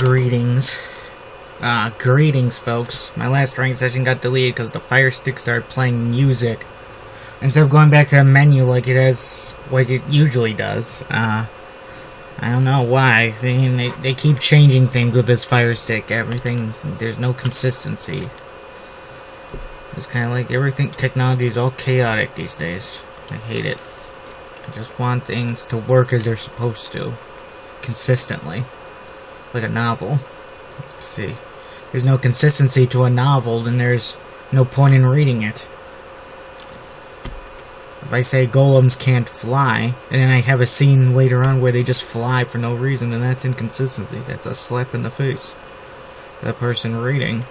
Greetings. Greetings, folks. My last rank session got deleted because the Fire Stick started playing music. Instead of going back to the menu like it usually does. I don't know why. I mean, they keep changing things with this Fire Stick. Everything, there's no consistency. It's kind of like everything, technology is all chaotic these days. I hate it. I just want things to work as they're supposed to. Consistently. Like a novel. Let's see. If there's no consistency to a novel, then there's no point in reading it. If I say golems can't fly, and then I have a scene later on where they just fly for no reason, then that's inconsistency. That's a slap in the face. That person reading.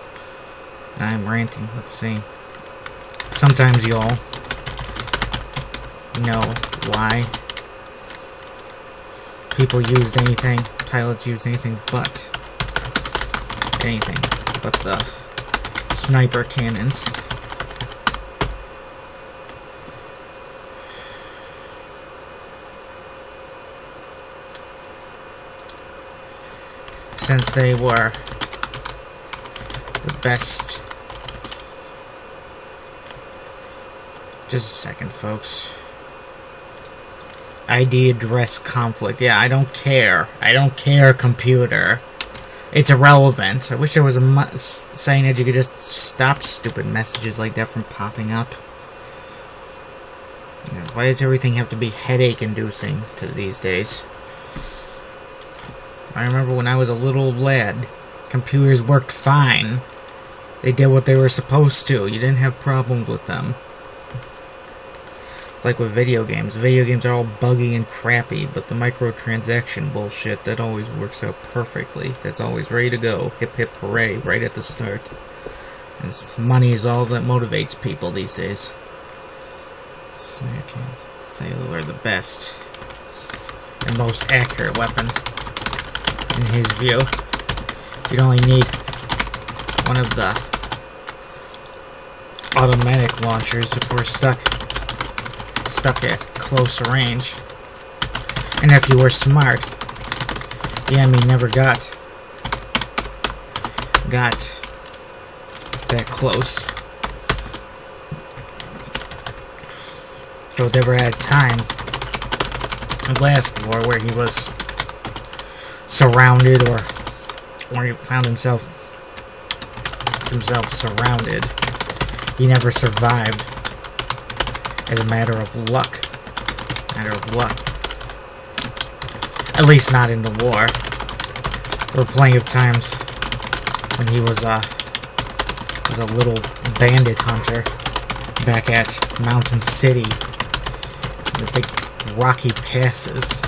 I'm ranting. Let's see. Sometimes y'all know why people use anything, pilots use anything but the sniper cannons. Since they were the best. Just a second, folks. ID address conflict. Yeah, I don't care. I don't care, computer. It's irrelevant. I wish there was a saying that you could just stop stupid messages like that from popping up. You know, why does everything have to be headache-inducing to these days? I remember when I was a little lad, computers worked fine. They did what they were supposed to. You didn't have problems with them. It's like with video games. Video games are all buggy and crappy, but the microtransaction bullshit, that always works out perfectly. That's always ready to go. Hip hip hooray, right at the start. And money is all that motivates people these days. So I can't say we're the best and most accurate weapon in his view. You'd only need one of the automatic launchers if we're stuck at close range. And if you were smart, the enemy never got that close. So there were at a time in last war where he was surrounded, or he found himself surrounded. He never survived as a matter of luck. At least not in the war. There were plenty of times when he was a little bandit hunter back at Mountain City. The big rocky passes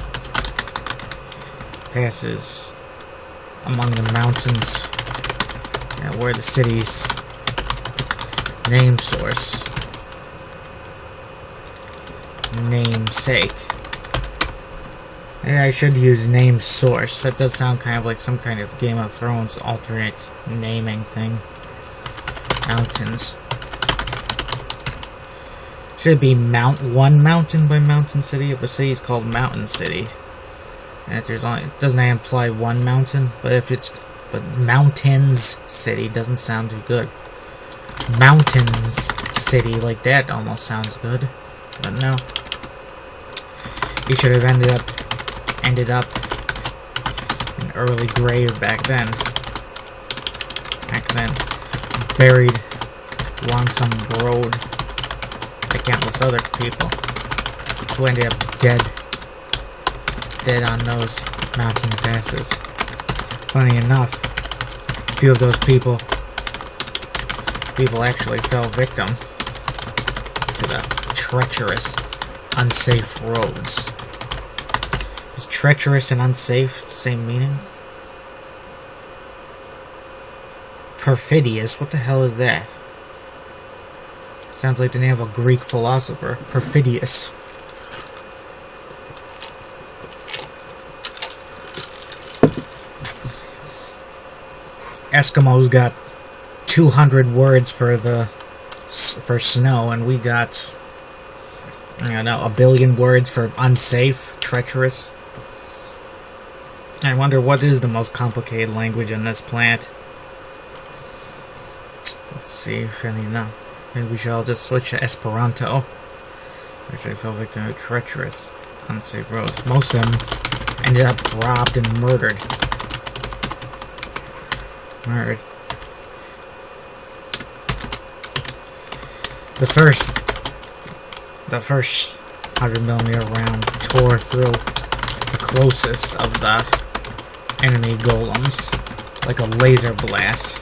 among the mountains where the city's namesake. I should use name source. That does sound kind of like some kind of Game of Thrones alternate naming thing. Mountains. Should be one mountain by Mountain City if a city is called Mountain City. And if it doesn't imply one mountain, but Mountains City doesn't sound too good. Mountains City, like that almost sounds good, but no. He should have ended up in an early grave back then, buried along some road like countless other people who ended up dead on those mountain passes. Funny enough, a few of those people actually fell victim to the treacherous, unsafe roads. Is treacherous and unsafe the same meaning? Perfidious, what the hell is that? Sounds like the name of a Greek philosopher. Perfidious. Eskimos got 200 words for snow, and we got, I don't know, a billion words for unsafe, treacherous. I wonder what is the most complicated language in this planet. Let's see if any know. Maybe we should all just switch to Esperanto. Which I fell victim of treacherous, unsafe roads. Most of them ended up robbed and murdered. The first 100mm round tore through the closest of the enemy golems like a laser blast,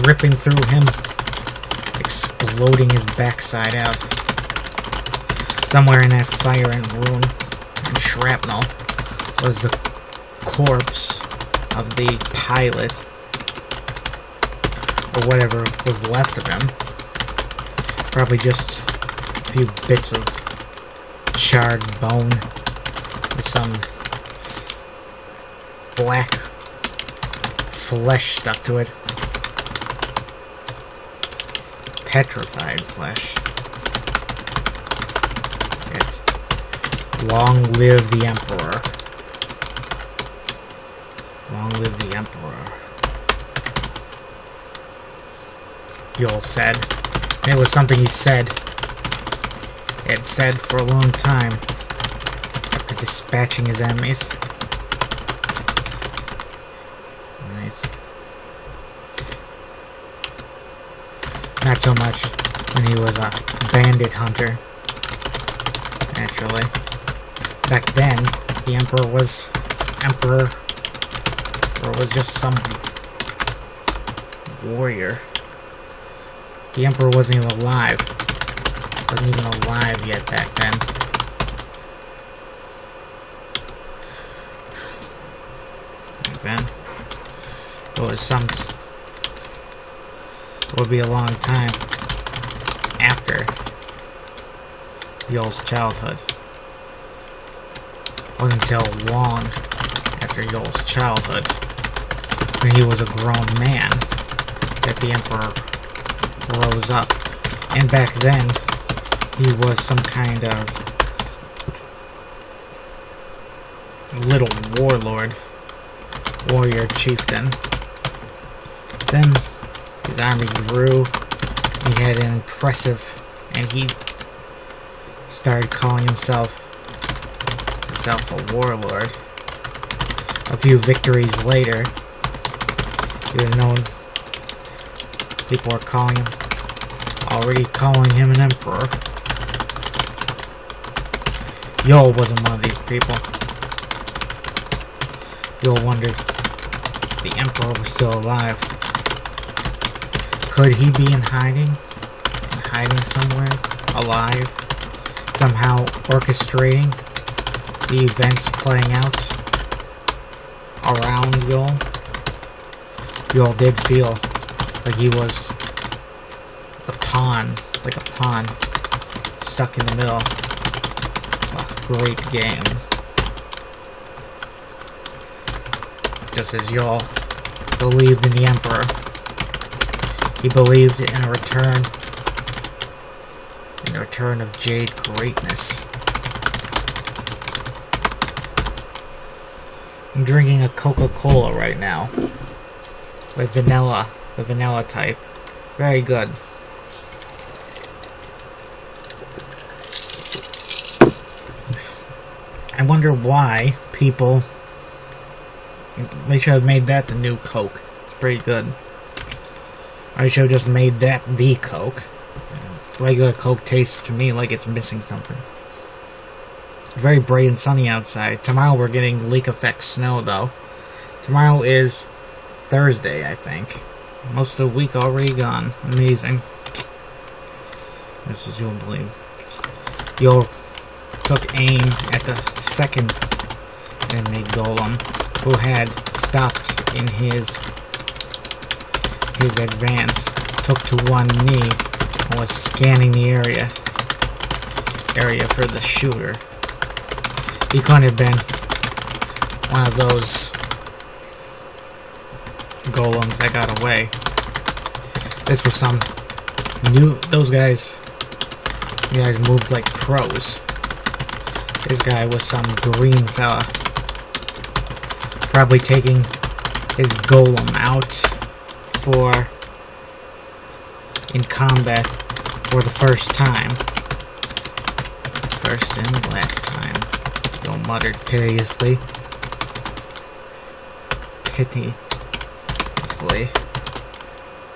ripping through him, exploding his backside out. Somewhere in that fire and ruin and shrapnel was the corpse of the pilot, or whatever was left of him. Probably just a few bits of charred bone with some black flesh stuck to it. Petrified flesh. Long live the Emperor. Long live the Emperor. Yol said. It was something he said. He had said for a long time after dispatching his enemies. Nice. Not so much when he was a bandit hunter. Naturally. Back then, the Emperor was just some warrior. The Emperor wasn't even alive. Wasn't even alive yet back then. Back then, it was it would be a long time after Yol's childhood. It wasn't until long after Yol's childhood, when he was a grown man, that the Emperor rose up. And back then, he was some kind of little warlord, warrior chieftain. Then his army grew. He had an impressive, and he started calling himself a warlord. A few victories later, you would have known people were already calling him an emperor. Yol wasn't one of these people. Yol wondered if the emperor was still alive. Could he be in hiding? Somewhere? Alive? Somehow orchestrating the events playing out around Yol? Yol did feel like he was like a pawn, stuck in the middle of a great game. Just as Yol believed in the Emperor, he believed in a return of Jade greatness. I'm drinking a Coca-Cola right now with vanilla, the vanilla type. Very good. I wonder why people... They should have made that the new Coke. It's pretty good. I should have just made that the Coke. Regular Coke tastes to me like it's missing something. Very bright and sunny outside. Tomorrow we're getting leak effect snow though. Tomorrow is Thursday, I think. Most of the week already gone. Amazing. This is you won't believe. Yol took aim at the second enemy golem, who had stopped in his advance, took to one knee and was scanning the area for the shooter. He couldn't have been one of those golems that got away. This was some new... Those guys moved like pros. This guy was some green fella Probably taking his golem out in combat for the first time. First and last time. Joe muttered piteously.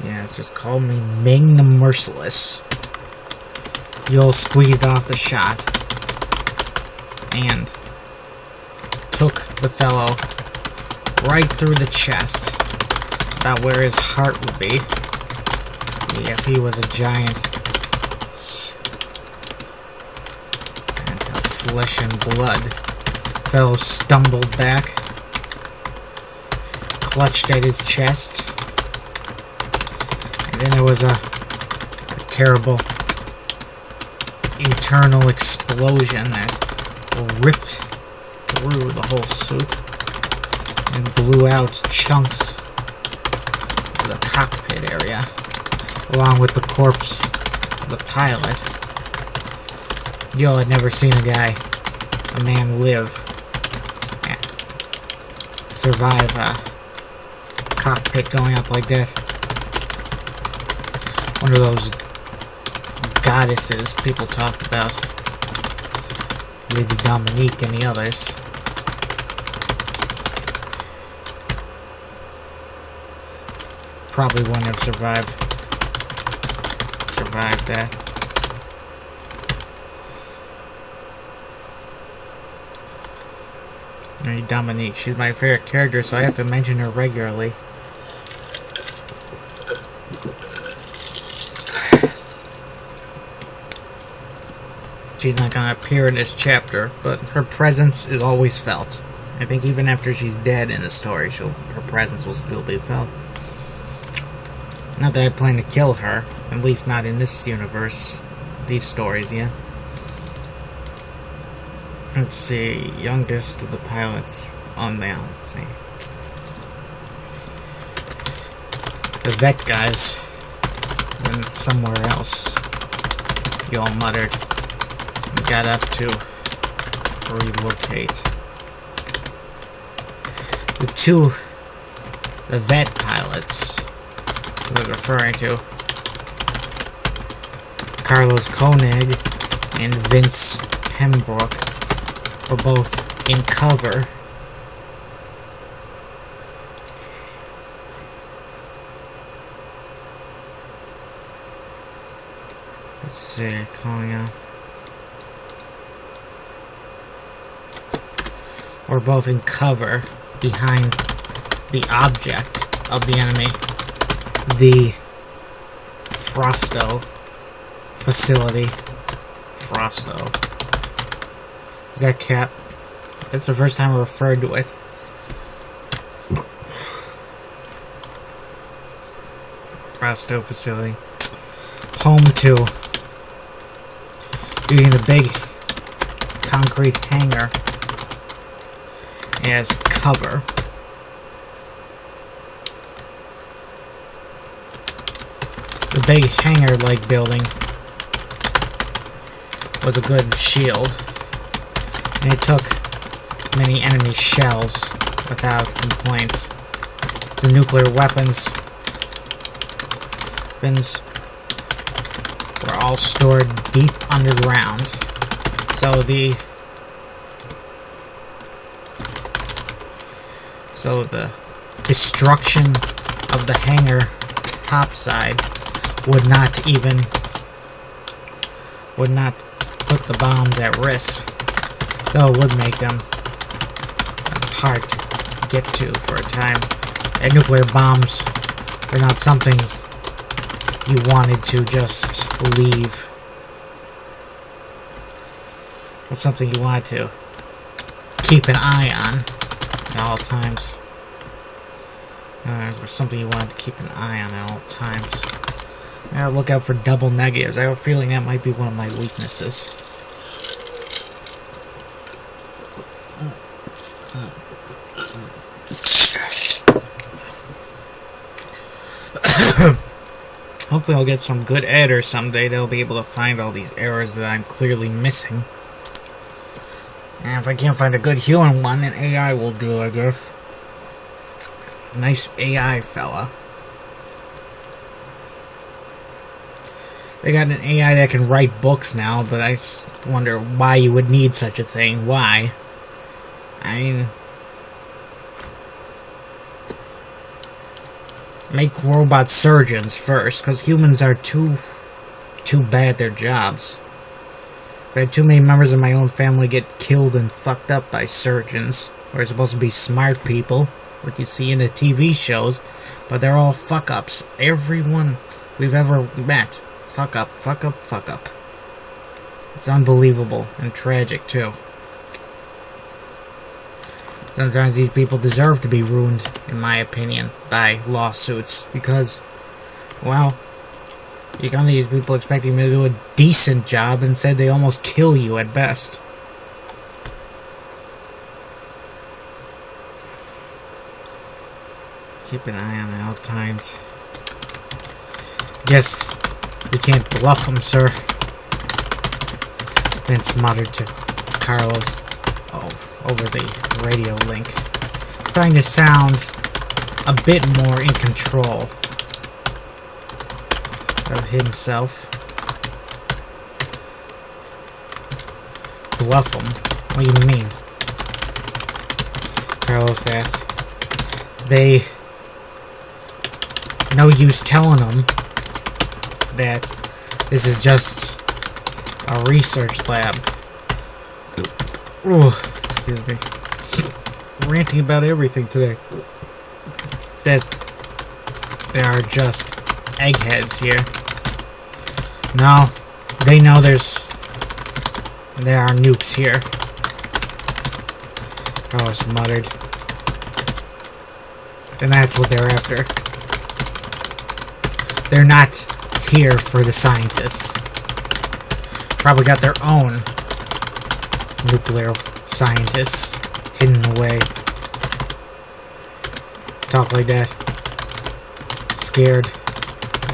Yeah, it's just called me Ming the Merciless. Joel squeezed off the shot and took the fellow right through the chest, about where his heart would be. See, if he was a giant. And flesh and blood. The fellow stumbled back, clutched at his chest, and then there was a terrible eternal explosion that ripped through the whole suit and blew out chunks of the cockpit area, along with the corpse of the pilot. Yo had never seen a man live and survive a cockpit going up like that. One of those goddesses people talk about, Lady Dominique and the others. Probably wouldn't have survived that. Lady Dominique, she's my favorite character, so I have to mention her regularly. She's not going to appear in this chapter, but her presence is always felt. I think even after she's dead in the story, her presence will still be felt. Not that I plan to kill her, at least not in this universe, these stories yet. Let's see, youngest of the pilots on there, let's see. The vet guys went somewhere else, you all muttered. Got up to relocate. The vet pilots I was referring to, Carlos Koenig and Vince Pembroke, were both in cover. Let's see, calling out. We're both in cover behind the object of the enemy, the Frosto facility. Frosto. Is that cat? That's the first time I referred to it. Frosto facility. Home to using the big concrete hangar as cover. The big hangar-like building was a good shield, and it took many enemy shells without complaints. The nuclear weapons were all stored deep underground, so the destruction of the hangar topside would not put the bombs at risk, though it would make them hard to get to for a time. And nuclear bombs are not something you wanted to just leave. It's something you wanted to keep an eye on at all times. Or something you wanted to keep an eye on at all times. Look out for double negatives. I have a feeling that might be one of my weaknesses. Hopefully I'll get some good editors someday that'll be able to find all these errors that I'm clearly missing. And if I can't find a good human one, then AI will do, I guess. Nice AI fella. They got an AI that can write books now, but I wonder why you would need such a thing. Why? I mean, make robot surgeons first, because humans are too bad at their jobs. I've had too many members of my own family get killed and fucked up by surgeons, who are supposed to be smart people, like you see in the TV shows, but they're all fuck-ups. Everyone we've ever met. Fuck up, fuck up, fuck up. It's unbelievable and tragic, too. Sometimes these people deserve to be ruined, in my opinion, by lawsuits, because, well, you come to these people expecting them to do a decent job, and instead they almost kill you at best. Keep an eye on it at all times. Guess you can't bluff him, sir. Vince muttered to Carlos over the radio link. Starting to sound a bit more in control of himself. Bluff him? What do you mean? Carlos asked. No use telling them that this is just a research lab. Ooh, excuse me. Ranting about everything today. That there are just eggheads here. No, they know there are nukes here. Carlos muttered. And that's what they're after. They're not here for the scientists. Probably got their own nuclear scientists hidden away. Talk like that. Scared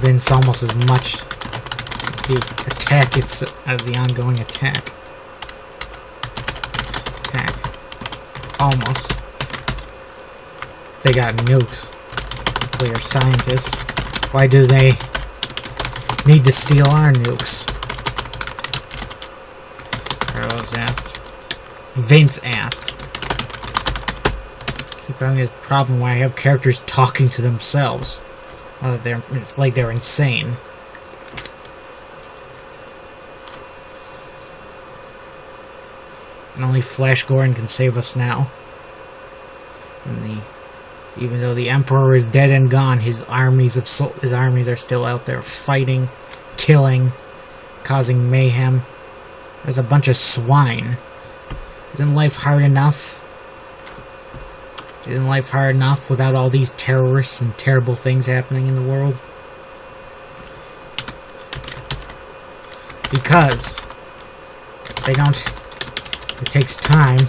Vince almost as much as the attack as the ongoing attack. Almost. They got nukes. Nuclear scientists. Why do they need to steal our nukes? Carlos asked. Vince asked. Keep having this problem where I have characters talking to themselves. It's like they're insane. And only Flash Gordon can save us now. Even though the Emperor is dead and gone, his armies are still out there fighting, killing, causing mayhem. There's a bunch of swine. Isn't life hard enough? Isn't life hard enough without all these terrorists and terrible things happening in the world? Because it takes time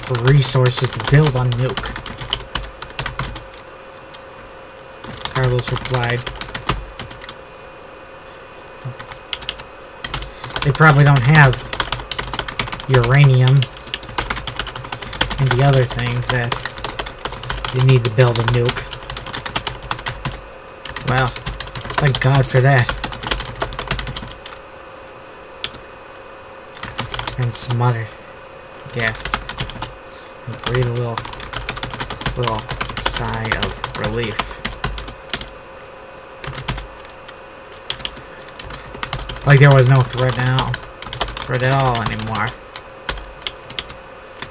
for resources to build on nuke. Carlos replied. They probably don't have uranium and the other things that you need to build a nuke. Well, thank God for that. And smuttered, gasped, and breathed a little sigh of relief. Like there was no threat at all anymore.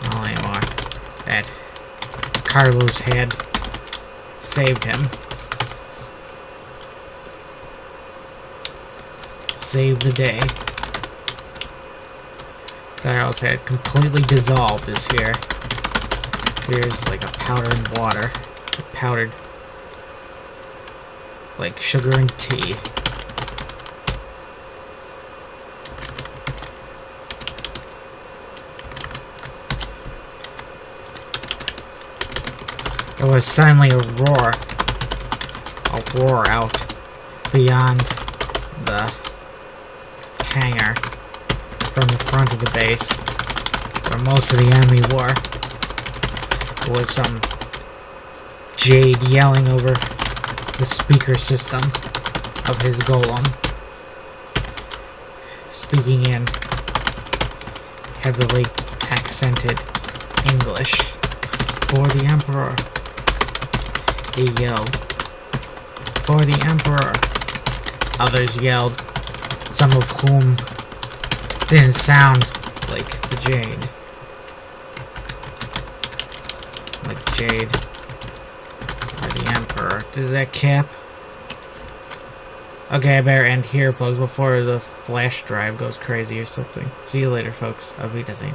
Not anymore. That Carlos had saved him. Saved the day. Carlos had completely dissolved is here. Here's like a powder and water. Powdered like sugar and tea. There was suddenly a roar out beyond the hangar from the front of the base, where most of the enemy were. It was some Jade yelling over the speaker system of his golem, speaking in heavily accented English for the Emperor. He yelled, "For the Emperor." Others yelled, some of whom didn't sound like the Jade. Like Jade. Or the Emperor. Does that cap? Okay, I better end here, folks, before the flash drive goes crazy or something. See you later, folks. Auf Wiedersehen.